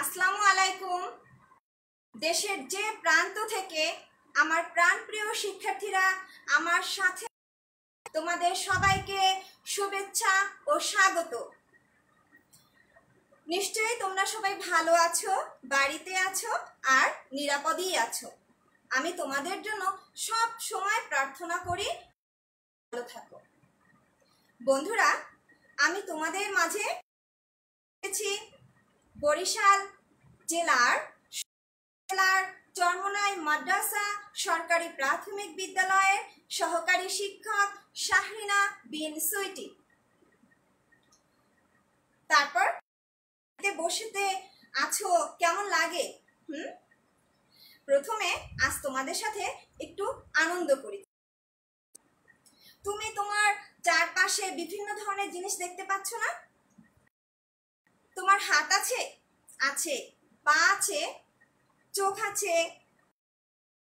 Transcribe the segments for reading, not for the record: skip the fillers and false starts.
আসসালামু আলাইকুম। দেশের যে প্রান্ত থেকে আমার প্রাণপ্রিয় শিক্ষার্থীরা আমার সাথে, তোমাদের সবাইকে শুভেচ্ছা ও স্বাগত। নিশ্চয়ই তোমরা সবাই ভালো আছো, বাড়িতে আছো আর নিরাপদেই আছো। আমি তোমাদের জন্য সব সময় প্রার্থনা করি ভালো থাকো। বন্ধুরা, আমি তোমাদের মাঝে বরিশাল জেলার চরমোনাই মাদ্রাসা সরকারি প্রাথমিক বিদ্যালয়ের সহকারী শিক্ষক শাহরিনা বিন সুইটি। তারপর বসেতে আছো, কেমন লাগে? প্রথমে আজ তোমাদের সাথে একটু আনন্দ করি। তুমি তোমার চারপাশে বিভিন্ন ধরনের জিনিস দেখতে পাচ্ছ না? তোমার হাত আছে, আছে, পা আছে, চোখ আছে,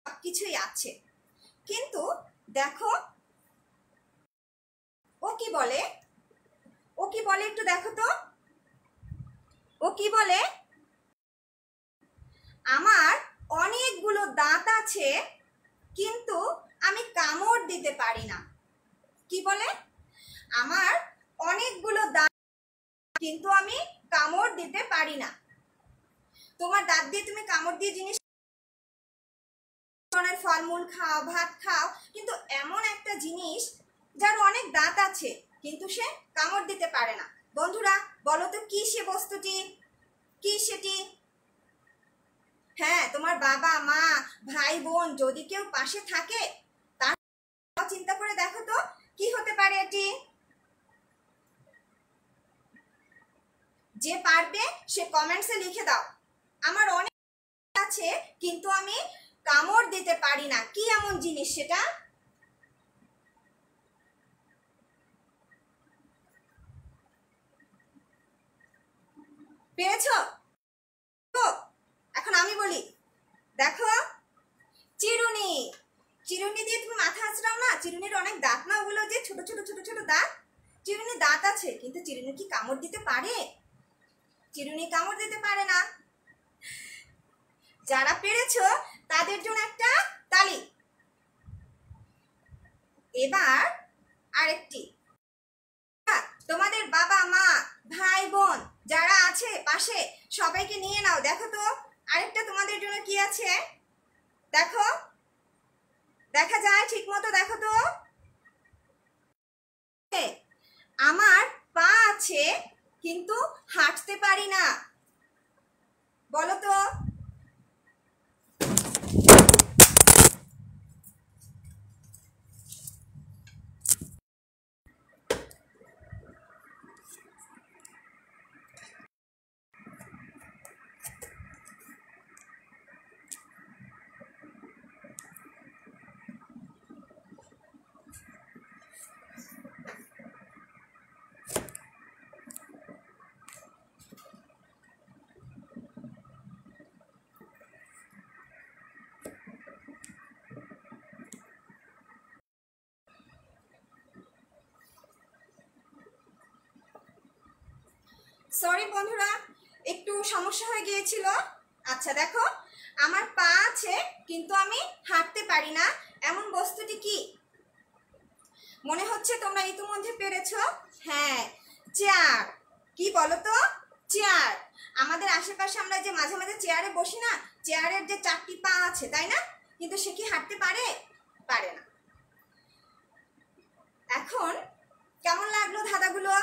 সবকিছুই আছে, কিন্তু দেখো ও কি বলে? ও কি বলে একটু দেখো তো। ও কি বলে? আমার অনেকগুলো দাঁত আছে, কিন্তু আমি কামড় দিতে পারি না। কি বলে? আমার অনেকগুলো দাঁত, কিন্তু আমি কামড় দিতে পারি না। তোমার দাঁত দিয়ে তুমি কামড় দিয়ে জিনিস, ফলমূল খাও, ভাত খাও, কিন্তু এমন একটা জিনিস যার অনেক দাঁত আছে কিন্তু সে কামড় দিতে পারে না। বন্ধুরা বলো তো কি সে বস্তুটি? কি সেটি? হ্যাঁ, তোমার বাবা মা ভাই বোন যদি কেউ পাশে থাকে তার চিন্তা করে দেখো তো কি হতে পারে এটি। যে পারবে সে কমেন্টসে লিখে দাও, আমার অনেক আছে কিন্তু আমি কামড় দিতে পারি না। কি এমন জিনিস সেটা? পেরেছো? এখন আমি বলি, দেখো, চিরুনি। চিরুনি দিয়ে তুমি মাথা আঁচড়াও না, চিরুনির অনেক দাঁত না, ওগুলো যে ছোট ছোট ছোট ছোট দাঁত। চিরুনির দাঁত আছে কিন্তু চিরুনি কি কামড় দিতে পারে? চিরুনি কামড় দিতে পারে না। যারা পেরেছো তাদের জন্য একটা তালি। এবার আরেকটি, তোমাদের বাবা মা ভাই বোন যারা আছে পাশে সবাইকে নিয়ে নাও, দেখো তো আরেকটা তোমাদের জন্য কি আছে। দেখো, দেখা যায় ঠিক মতো? দেখো তো, আমার পা আছে কিন্তু হাঁটতে পারি না। বলো তো। সরি বন্ধুরা, একটু সমস্যা হয়ে গিয়েছিল। আচ্ছা দেখো, আমার পা আছে কিন্তু আমি হাঁটতে পারি না, এমন বস্তুটি কি? মনে হচ্ছে তোমরা ইতিমধ্যে পেরেছো। হ্যাঁ, চেয়ার। কি বলো তো? চেয়ার। আমাদের আশেপাশে আমরা যে মাঝে মাঝে চেয়ারে বসি না, চেয়ারের যে চারটি পা আছে, তাই না? কিন্তু সে কি হাঁটতে পারে? পারে না। এখন কেমন লাগলো ধাঁধাগুলো?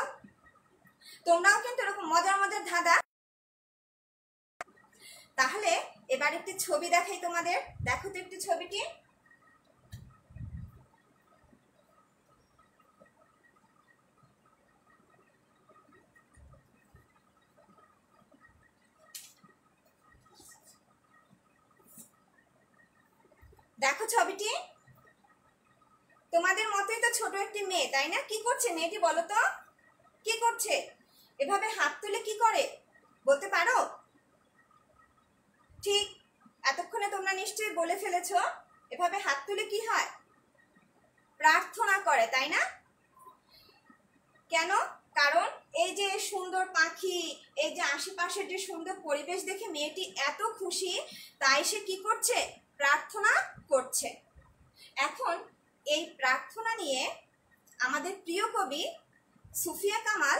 তোমরাও কিন্তু এরকম মজার মজার ধাঁধা। তাহলে এবার একটি ছবি দেখাই তোমাদের, দেখো তো একটু ছবিটি। দেখো ছবিটি, তোমাদের মতোই তো ছোট একটি মেয়ে, তাই না? কি করছে মেয়েটি বলো তো? কি করছে? এভাবে হাত তুলে কি করে বলতে পারো? ঠিক এতক্ষণে তোমরা নিশ্চয়ই বলে ফেলেছো, এভাবে হাত তুলে কি হয়? প্রার্থনা করে, তাই না? কেন? কারণ এই যে সুন্দর পাখি, এই যে আশেপাশের যে সুন্দর পরিবেশ দেখে মেয়েটি এত খুশি, তাই সে কি করছে? প্রার্থনা করছে। এখন এই প্রার্থনা নিয়ে আমাদের প্রিয় কবি সুফিয়া কামাল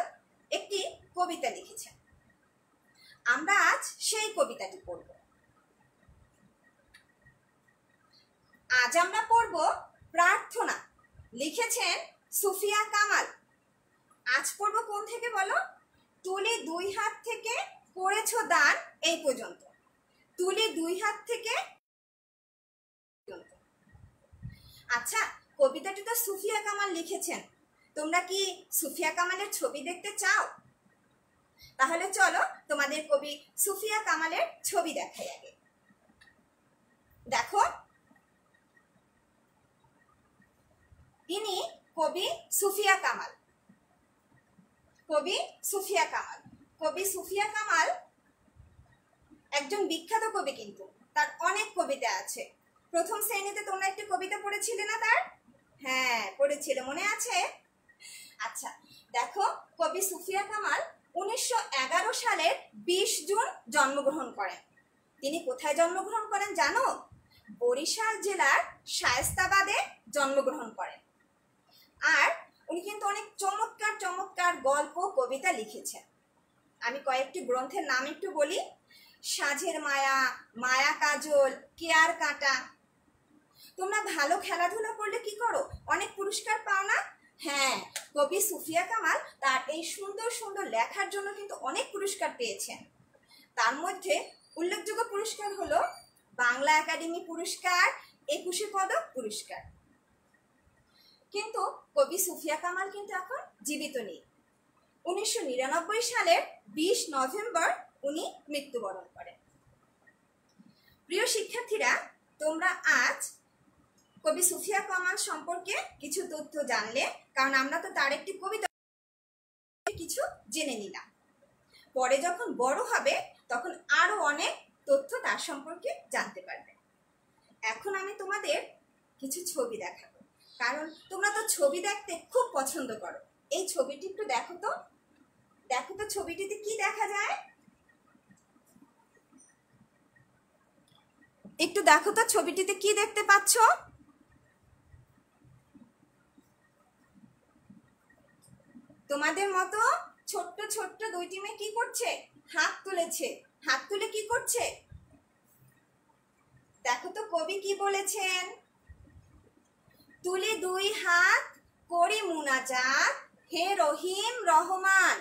একটি কবিতা লিখেছেন। আমরা আজ সেই কবিতাটি পড়ব। আজ আমরা পড়ব প্রার্থনা, লিখেছেন সুফিয়া কামাল। আজ পড়ব কোন থেকে বলো? তুলি দুই হাত থেকে করেছো দান, এই পর্যন্ত। তুলি দুই হাত থেকে। আচ্ছা, কবিতাটি তো সুফিয়া কামাল লিখেছেন, তোমরা কি সুফিয়া কামালের ছবি দেখতে চাও? তাহলে চলো তোমাদের কবি সুফিয়া কামালের ছবি দেখাই আগে। দেখো, ইনি কবি সুফিয়া কামাল। কবি সুফিয়া কামাল, কবি সুফিয়া কামাল একজন বিখ্যাত কবি, কিন্তু তার অনেক কবিতা আছে। প্রথম শ্রেণীতে তোমরা একটি কবিতা পড়েছিলে না তার? হ্যাঁ, পড়েছিলে, মনে আছে? আচ্ছা, দেখো, কবি সুফিয়া কামাল 1911 সালের 20 জুন জন্মগ্রহণ করেন। তিনি কোথায় জন্মগ্রহণ করেন জানো? বরিশাল জেলার শায়েস্তাবাদে জন্মগ্রহণ করেন। আর উনি কিন্তু অনেক চমৎকার চমৎকার গল্প কবিতা লিখেছেন। আমি কয়েকটি গ্রন্থের নাম একটু বলি। সাঁঝের মায়া, মায়া কাজল, কেয়ার কাঁটা। তোমরা ভালো খেলাধুলা করলে কি করো? অনেক পুরস্কার পাও না? হ্যাঁ, কবি সুফিয়া কামাল তার এই সুন্দর সুন্দর লেখার জন্য কিন্তু অনেক পুরস্কার পেয়েছেন। তার মধ্যে উল্লেখযোগ্য পুরস্কার হলো বাংলা একাডেমি পুরস্কার, 21 পদক পুরস্কার। কিন্তু কবি সুফিয়া কামাল কিন্তু এখন জীবিত নেই। 1999 সালের 20 নভেম্বর উনি মৃত্যুবরণ করেন। প্রিয় শিক্ষার্থীরা, তোমরা আজ কবি সুফিয়া কামাল সম্পর্কে কিছু তথ্য জানলে, কারণ আমরা তো তার একটি কবিতা কিছু জেনে নিলাম। পরে যখন বড় হবে তখন আরো অনেক তথ্য তার সম্পর্কে জানতে পারবে। এখন আমি তোমাদের কিছু ছবি দেখাবো, কারণ তোমরা তো ছবি দেখতে খুব পছন্দ করো। এই ছবিটি একটু দেখো তো, দেখো তো ছবিটিতে কি দেখা যায়? একটু দেখো তো ছবিটিতে কি দেখতে পাচ্ছ? তোমাদের মতো ছোট্ট ছোট্ট দুইটি মেয়ে কি করছে? হাত তুলেছে। হাত তুলে কি করছে? দেখো তো কবি কি বলেছেন? তুলি দুই হাত করি মুনাজাত, হে রহিম রহমান।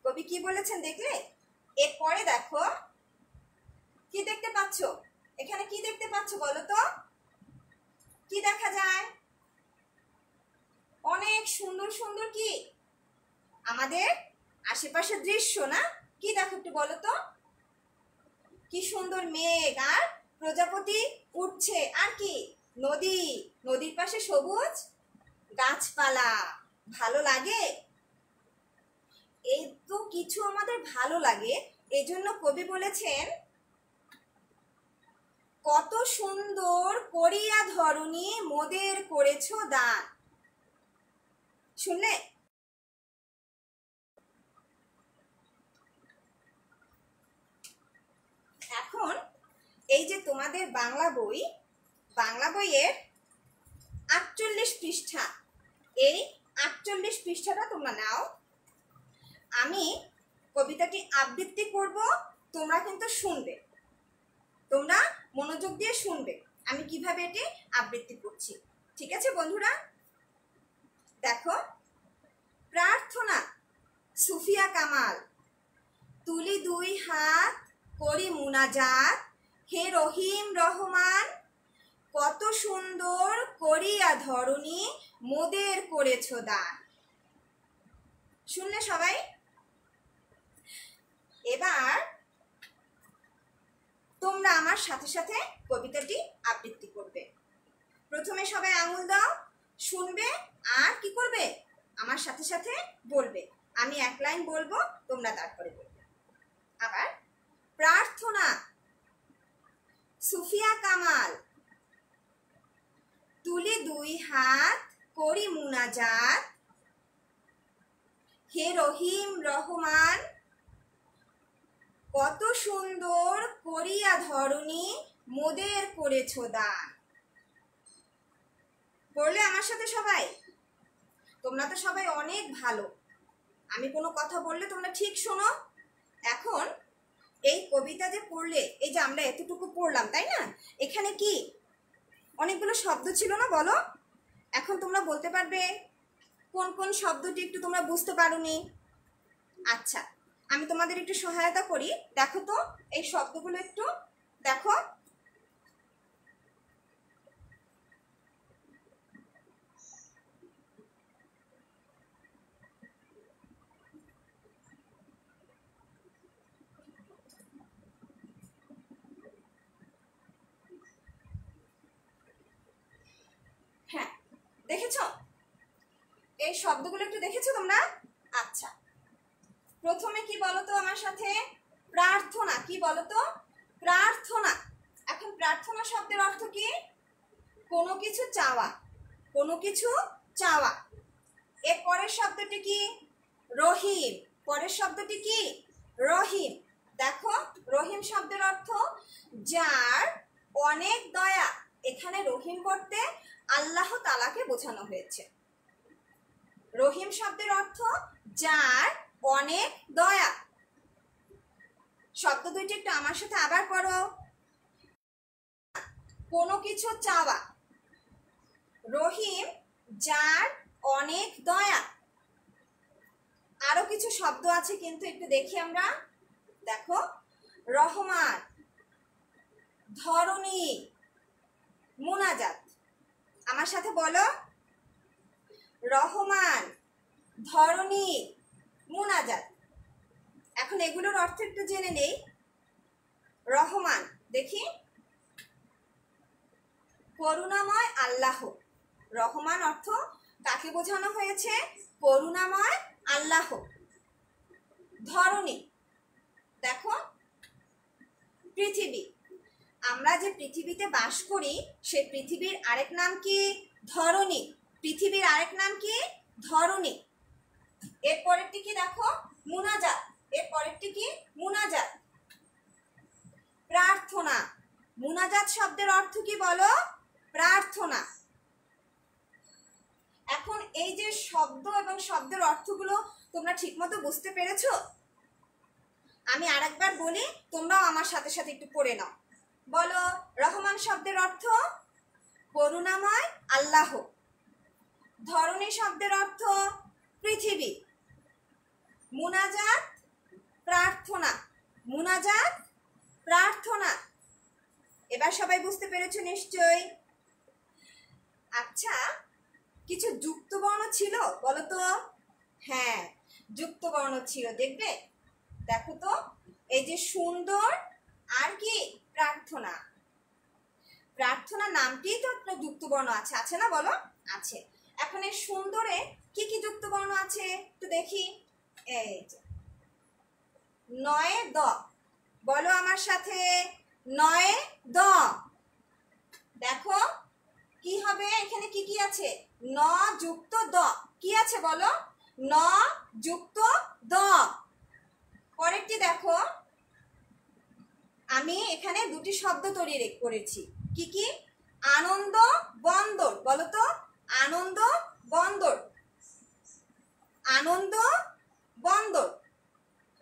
কবি কি বলেছেন দেখলে? এরপরে দেখো কি দেখতে পাচ্ছ? এখানে কি দেখতে পাচ্ছ বলো তো? কি দেখা যায়? অনেক সুন্দর সুন্দর কি আমাদের আশেপাশের দৃশ্য না? কি দেখো একটু বলো তো? কি সুন্দর মেঘ আর প্রজাপতি উঠছে, আর কি নদী, নদীর পাশে সবুজ গাছপালা। ভালো লাগে? এই তো কিছু আমাদের ভালো লাগে, এজন্য কবি বলেছেন কত সুন্দর করিয়া ধরণী মোদের করেছো দান। শুনলে? এখন এই যে তোমাদের বাংলা বই, বাংলা বইয়ের 48 পৃষ্ঠা, এই 48 পৃষ্ঠাটা তোমরা নাও। আমি কবিতাটি আবৃত্তি করব, তোমরা কিন্তু শুনবে। তোমরা মনোযোগ দিয়ে শুনবে আমি কিভাবে এটি আবৃত্তি করছি। ঠিক আছে বন্ধুরা? দেখো, প্রার্থনা, সুফিয়া কামাল। তুলি দুই হাত করি মুনাজাত, হে রহিম রহমান। কত সুন্দর করিয়া ধরণী মোদের করেছো দান। শুনলে সবাই? এবার তোমরা আমার সাথে সাথে কবিতাটি আবৃত্তি করবে। প্রথমে সবাই আঙুল দাও, শুনবে, আর কি করবে? আমার সাথে সাথে বলবে। আমি এক লাইন বলবো, তোমরা তারপরে বলবে। আবার, প্রার্থনা, সুফিয়া কামাল। দুই হাত করি মুনাজাত, হে রহিম রহমান, কত সুন্দর করিয়া ধরণী মোদের করেছ দান। পড়লে আমার সাথে সবাই? তোমরা তো সবাই অনেক ভালো, আমি কোনো কথা বললে তোমরা ঠিক শোনো। এখন এই কবিতা যে পড়লে, এই যে আমরা এতটুকু পড়লাম তাই না, এখানে কি অনেকগুলো শব্দ ছিল না বলো? এখন তোমরা বলতে পারবে কোন কোন শব্দটি একটু তোমরা বুঝতে পারোনি? আচ্ছা, আমি তোমাদের একটু সহায়তা করি। দেখো তো এই শব্দগুলো একটু দেখো। হ্যাঁ, দেখেছো এই শব্দগুলো একটু দেখেছো তোমরা? আচ্ছা, প্রথমে কি বলতো আমার সাথে? প্রার্থনা। কি বলতো? প্রার্থনা। এখন প্রার্থনা শব্দের অর্থ কি? কোনো কিছু চাওয়া, কোনো কিছু চাওয়া। এর পরের শব্দটি কি? রহিম। পরের শব্দটি কি? রহিম। দেখো, রহিম শব্দের অর্থ যার অনেক দয়া। এখানে রহিম করতে আল্লাহ তাআলাকে বোঝানো হয়েছে। রহিম শব্দের অর্থ যার অনেক দয়া। শব্দ দুইটি একটু আমার সাথে আবার পড়ো। কোনো কিছু চাওয়া, রহিম যার অনেক দয়া। আরো কিছু শব্দ আছে কিন্তু একটু দেখি আমরা। দেখো, রহমান, ধরণী, মুনাজাত। আমার সাথে বলো, রহমান, ধরণী, মুনাজাত। এখন এগুলোর অর্থ একটু জেনে নেই। রহমান, দেখি, করুণাময় আল্লাহ। রহমান অর্থ কাকে বোঝানো হয়েছে? করুণাময় আল্লাহ। ধরণী, দেখো, পৃথিবী। আমরা যে পৃথিবীতে বাস করি সেই পৃথিবীর আরেক নাম কি? ধরণী। পৃথিবীর আরেক নাম কি? ধরণী। এর পরেরটি কি? দেখো, মুনাজাত। এর পরেরটি কি? মুনাজাত। প্রার্থনা। মুনাজাত শব্দের অর্থ কি বলো? প্রার্থনা। এখন এই যে শব্দ এবং শব্দের অর্থগুলো তোমরা ঠিকমতো বুঝতে পেরেছো? আমি আরেকবার বলি, তোমরাও আমার সাথে সাথে একটু পড়ে নাও। বলো, রহমান শব্দের অর্থ করুণাময় আল্লাহ। ধরণী শব্দের অর্থ পৃথিবী। মুনাজাত, প্রার্থনা। মুনাজাত, প্রার্থনা। এবার সবাই বুঝতে পেরেছো নিশ্চয়ই? আচ্ছা, কিছু যুক্ত বর্ণ ছিল বলো তো? হ্যাঁ, যুক্ত বর্ণ ছিল। দেখবে, দেখো তো, এই যে সুন্দর আর কি? প্রার্থনা। প্রার্থনা নামটি তো একটা যুক্ত বর্ণ আছে, আছে না বলো? আছে। এখন এই সুন্দরে কি কি যুক্ত বর্ণ আছে একটু দেখি। এই যে নয়ে দ। বলো আমার সাথে, নয়ে দ। দেখো কি হবে, এখানে কি কি আছে? ন যুক্ত দ। কি আছে বলো? ন যুক্ত দ। পরেরটি দেখো, আমি এখানে দুটি শব্দ তৈরি করেছি। কি কি? আনন্দ বন্দর। বলো তো, আনন্দ বন্দর। আনন্দ বন্দর।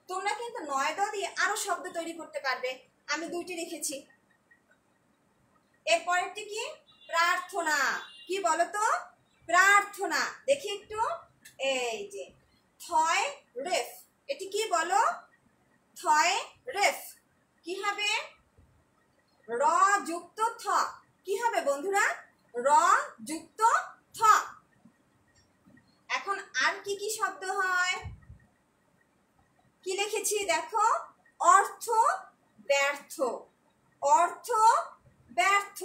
তোমরা কিন্তু নয় দ দিয়ে আরো শব্দ তৈরি করতে পারবে, আমি দুইটি রেখেছি। এরপরেরটি কি? প্রার্থনা। কি বলো তো? প্রার্থনা। দেখি একটু, এই যে থয় রেফ। এটি কি বলো? থয় রেফ। কি হবে? র যুক্ত থ। কি হবে বন্ধুরা? র যুক্ত থ। এখন আর কি কি শব্দ হয়? কি লিখেছি দেখো, অর্থ ব্যর্থ। অর্থ ব্যর্থ।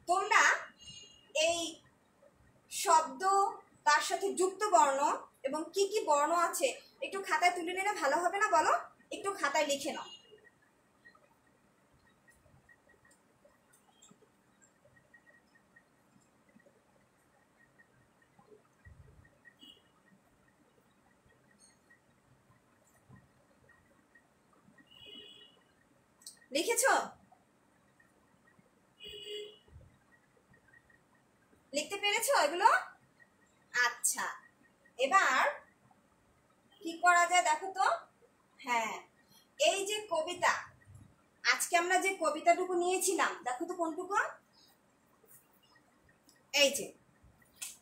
তোমরা এই শব্দ, তার সাথে যুক্ত বর্ণ এবং কি কি বর্ণ আছে একটু খাতায় তুলে নিলে ভালো হবে না বলো? একটু খাতায় লিখে নাও। লিখেছো? লিখতে পেরেছো এগুলো? আচ্ছা, এবার কি করা যায় দেখো তো। হ্যাঁ, এই যে কবিতা, আজকে আমরা যে কবিতাটুকু নিয়েছিলাম দেখো তো কোনটুকু, এই যে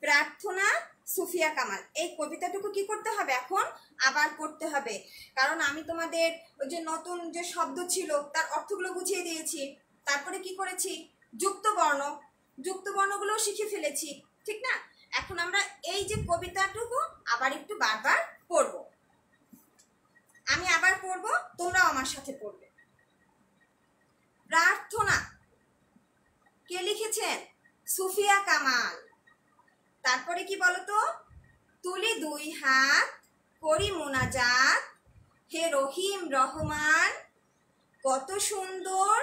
প্রার্থনা সুফিয়া কামাল, এই কবিতাটুকু কি করতে হবে এখন আবার পড়তে হবে, কারণ আমি তোমাদের ওই যে নতুন যে শব্দ ছিল তার অর্থগুলো বুঝিয়ে দিয়েছি, তারপরে কি করেছি যুক্ত বর্ণগুলো শিখে ফেলেছি, ঠিক না? এখন আমরা এই যে কবিতাটুকু আবার একটু বারবার পড়ব, আমি আবার পড়ব, তোমরাও আমার সাথে পড়বে। প্রার্থনা কে লিখেছেন? সুফিয়া কামাল। তারপরে কি বলতো, তুলি দুই হাত করি মোনাজাত, হে রহিম রহমান কত সুন্দর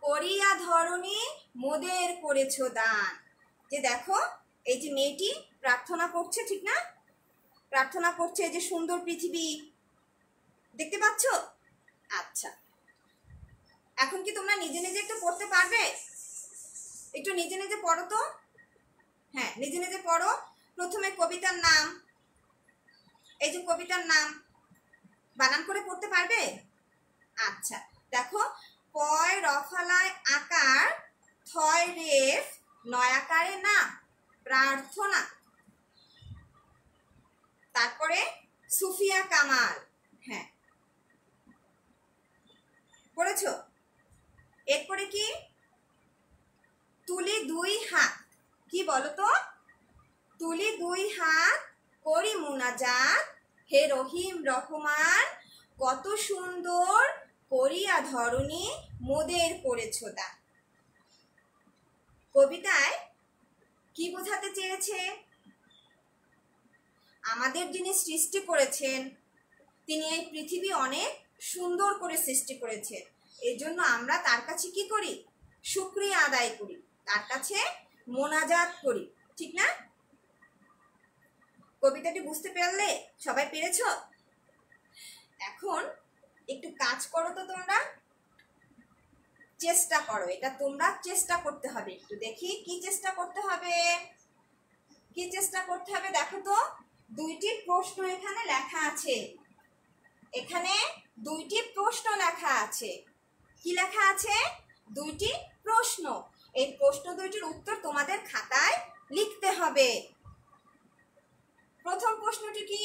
করিয়া ধরণী মোদের করেছ দান। যে দেখো এই যে মেয়েটি প্রার্থনা করছে, ঠিক না? প্রার্থনা করছে যে সুন্দর পৃথিবী, দেখতে পাচ্ছ? আচ্ছা, এখন কি তোমরা নিজে নিজে একটু পড়তে পারবে? একটু নিজে নিজে পড়ো তো। হ্যাঁ, নিজে নিজে পড়ো। প্রথমে কবিতার নাম, এই যে কবিতার নাম বানান করে পড়তে পারবে? আচ্ছা, দেখো, পয় রফালায় আকার, থয় রেফ নয় আকারে না, প্রার্থনা। তারপরে সুফিয়া কামাল, হ্যাঁ পড়েছো? এরপরে কি, তুলি দুই হাত, কি বলো তো, তুলি দুই হাত করি মুনাজাত, হে রহিম রহমান কত সুন্দর করিয়া ধরণী মোদের করেছ দান। কবিতায় কি বোঝাতে চেয়েছে? আমাদের যিনি সৃষ্টি করেছেন তিনি এই পৃথিবী অনেক সুন্দর করে সৃষ্টি করেছেন, এই জন্য আমরা তার কাছে কি করি? শুকরিয়া আদায় করি, তার কাছে মোনাজাত করি, ঠিক না? কবিতাটি বুঝতে পারলে? সবাই পেরেছো? এখন একটু কাজ করো তো, তোমরা চেষ্টা করো, এটা তোমরা চেষ্টা করতে হবে, একটু দেখি কি চেষ্টা করতে হবে, কি চেষ্টা করতে হবে দেখো তো। দুইটি প্রশ্ন এখানে লেখা আছে, এখানে দুইটি প্রশ্ন লেখা আছে। কি লেখা আছে? দুইটি প্রশ্ন। এই প্রশ্ন দুইটির উত্তর তোমাদের খাতায় লিখতে হবে। প্রথম প্রশ্নটি কি?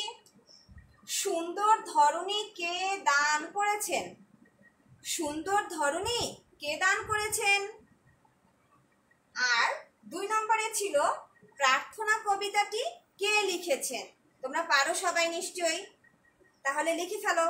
সুন্দর ধরনী কে দান করেছেন? সুন্দর ধরনী কে দান করেছেন? আর 2 নম্বরে ছিল প্রার্থনা কবিতাটি কে লিখেছেন? তোমরা পারো সবাই নিশ্চয়ই, তাহলে লিখে ফেলো।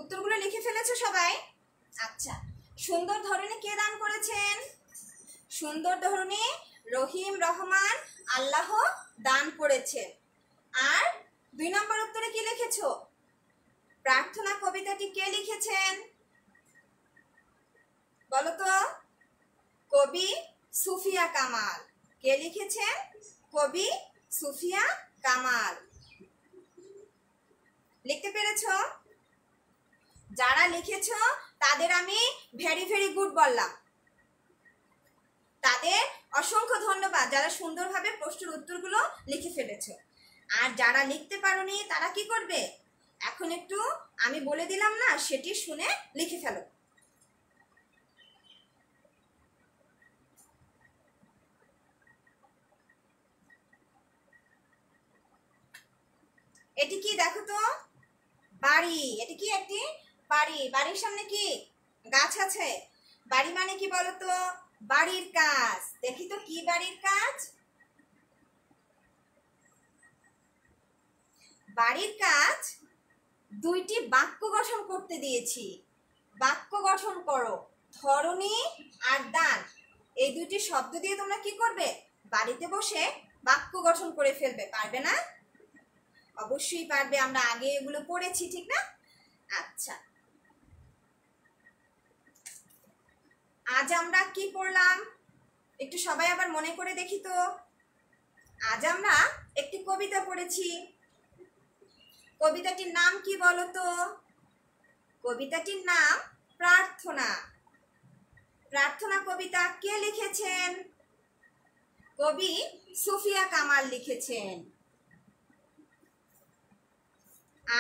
উত্তরগুলো লিখে ফেলেছো সবাই? আচ্ছা, সুন্দর ধরনী কে দান করেছেন? সুন্দর ধরনী রহিম রহমান আল্লাহ দান করেছেন। আর 2 নম্বর উত্তরে কি লিখেছো? প্রার্থনা কবিতাটি কে লিখেছেন বলো তো? কবি সুফিয়া কামাল। কে লিখেছেন? কবি সুফিয়া কামাল। লিখতে পেরেছো? যারা লিখেছো তাদের আমি ভেরি ভেরি গুড বললাম, তাদের অসংখ্য ধন্যবাদ যারা সুন্দরভাবে প্রশ্নের উত্তরগুলো লিখে ফেলেছো। আর যারা লিখতে পারোনি তারা কি করবে? এখন একটু আমি বলে দিলাম না, সেটি শুনে লিখে ফেলো। এটি কি দেখো তো? বাড়ি। এটি কি? একটি বাড়ি। বাড়ির সামনে কি গাছ আছে? বাড়ি মানে কি বলতো? বাড়ির কাজ। দেখি তো কি বাড়ির কাজ? বাড়ির কাজ দুইটি বাক্য গঠন করতে দিয়েছি। বাক্য গঠন করো। ধরনী আর দান, এই দুইটি শব্দ দিয়ে তোমরা কি করবে? বাড়িতে বসে বাক্য গঠন করে ফেলবে। পারবে না? অবশ্যই পারবে, আমরা আগে এগুলো পড়েছি, ঠিক না? আচ্ছা, আজ আমরা কি পড়লাম একটু সবাই আবার মনে করে দেখি তো। আজ আমরা একটি কবিতা পড়েছি। কবিতাটির নাম কি বলো তো? কবিতাটির নাম প্রার্থনা। প্রার্থনা কবিতা কে লিখেছেন? কবি সুফিয়া কামাল লিখেছেন।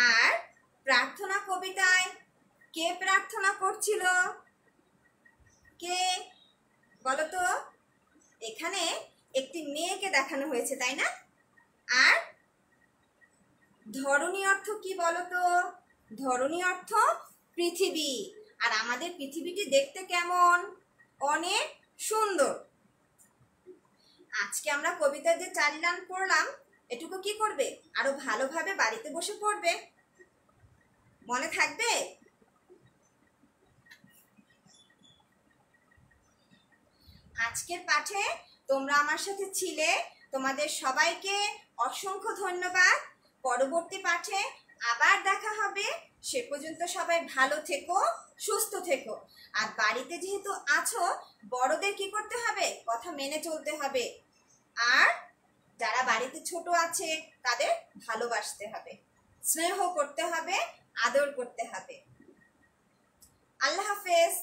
আর প্রার্থনা কবিতায় কে প্রার্থনা করছিল? কে বলো তো? এখানে একটি মেয়েকে দেখানো হয়েছে, তাই না? আর ধরনী অর্থ কি বলো তো? ধরনী অর্থ পৃথিবী। আর আমাদের পৃথিবীটি দেখতে কেমন? অনেক সুন্দর। আজকে আমরা কবিতার যে 4 লাইন পড়লাম, এটুকু কি করবে? আরো ভালোভাবে বাড়িতে বসে পড়বে। মনে থাকবে? আজকের পাঠে তোমরা আমার সাথে ছিলে, তোমাদের সবাইকে অসংখ্য ধন্যবাদ। পরবর্তী পাঠে আবার দেখা হবে। সে পর্যন্ত সবাই ভালো থেকো, সুস্থ থেকো। আর বাড়িতে যেহেতু আছো, বড়দের কি করতে হবে? কথা মেনে চলতে হবে। আর যারা বাড়িতে ছোট আছে তাদের ভালোবাসতে হবে, স্নেহ করতে হবে, আদর করতে হবে। আল্লাহ হাফেজ।